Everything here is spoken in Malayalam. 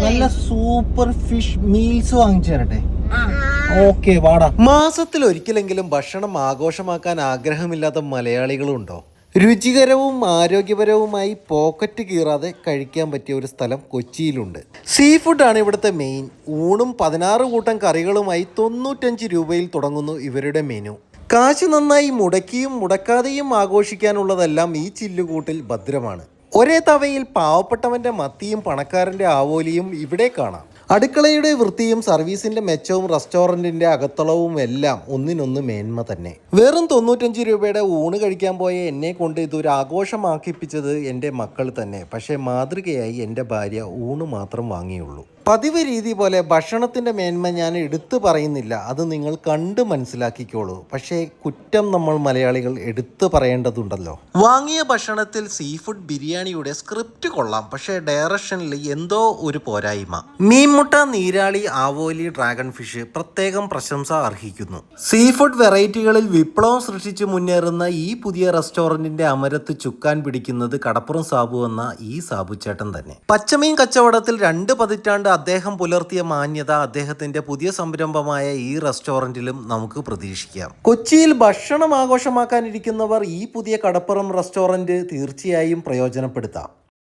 നല്ല സൂപ്പർ ഫിഷ് മീൽസ് വാങ്ങിച്ചു തരട്ടെ? ഓക്കെ, വാടാ. മാസത്തിൽ ഒരിക്കലെങ്കിലും ഭക്ഷണം ആഘോഷമാക്കാൻ ആഗ്രഹമില്ലാത്ത മലയാളികളുണ്ടോ? രുചികരവും ആരോഗ്യപരവുമായി പോക്കറ്റ് കീറാതെ കഴിക്കാൻ പറ്റിയ ഒരു സ്ഥലം കൊച്ചിയിലുണ്ട്. സീ ഫുഡാണ് ഇവിടുത്തെ മെയിൻ. ഊണും 16 കൂട്ടം കറികളുമായി 95 രൂപയിൽ തുടങ്ങുന്നു ഇവരുടെ മെനു. കാശ് നന്നായി മുടക്കിയും മുടക്കാതെയും ആഘോഷിക്കാനുള്ളതെല്ലാം ഈ ചില്ലുകൂട്ടിൽ ഭദ്രമാണ്. ഒരേ തവയിൽ പാവപ്പെട്ടവന്റെ മത്തിയും പണക്കാരന്റെ ആവോലിയും ഇവിടെ കാണാം. അടുക്കളയുടെ വൃത്തിയും സർവീസിന്റെ മെച്ചവും റെസ്റ്റോറന്റിന്റെ അകത്തളവും എല്ലാം ഒന്നിനൊന്ന് മേന്മ തന്നെ. വെറും 95 രൂപയുടെ ഊണ് കഴിക്കാൻ പോയ എന്നെ കൊണ്ട് ഇതൊരു ആഘോഷമാക്കിപ്പിച്ചത് എൻ്റെ മക്കൾ തന്നെ. പക്ഷേ മാതൃകയായി എൻ്റെ ഭാര്യ ഊണ് മാത്രം വാങ്ങിയുള്ളൂ. പതിവ് രീതി പോലെ ഭക്ഷണത്തിൻ്റെ മേന്മ ഞാൻ എടുത്തു പറയുന്നില്ല, അത് നിങ്ങൾ കണ്ട് മനസ്സിലാക്കിക്കോളൂ. പക്ഷേ കുറ്റം നമ്മൾ മലയാളികൾ എടുത്തു പറയേണ്ടതുണ്ടല്ലോ. വാങ്ങിയ ഭക്ഷണത്തിൽ സീ ഫുഡ് ബിരിയാണിയുടെ സ്ക്രിപ്റ്റ് കൊള്ളാം, പക്ഷേ ഡയറക്ഷനിൽ എന്തോ ഒരു പോരായ്മ. മീൻമുട്ട, നീരാളി, ആവോലി, ഡ്രാഗൺ ഫിഷ് പ്രത്യേകം പ്രശംസ അർഹിക്കുന്നു. സീ ഫുഡ് വെറൈറ്റികളിൽ വിപ്ലവം സൃഷ്ടിച്ച് മുന്നേറുന്ന ഈ പുതിയ റെസ്റ്റോറന്റിന്റെ അമരത്ത് ചുക്കാൻ പിടിക്കുന്നത് കടപ്പുറം സാബു എന്ന ഈ സാബു ചേട്ടൻ തന്നെ. പച്ചമീൻ കച്ചവടത്തിൽ 2 പതിറ്റാണ്ട് അദ്ദേഹം പുലർത്തിയ മാന്യത അദ്ദേഹത്തിന്റെ പുതിയ സംരംഭമായ ഈ റെസ്റ്റോറന്റിലും നമുക്ക് പ്രതീക്ഷിക്കാം. കൊച്ചിയിൽ ഭക്ഷണം ആഘോഷമാക്കാനിരിക്കുന്നവർ ഈ പുതിയ കടപ്പുറം റെസ്റ്റോറന്റ് തീർച്ചയായും പ്രയോജനപ്പെടുത്താം.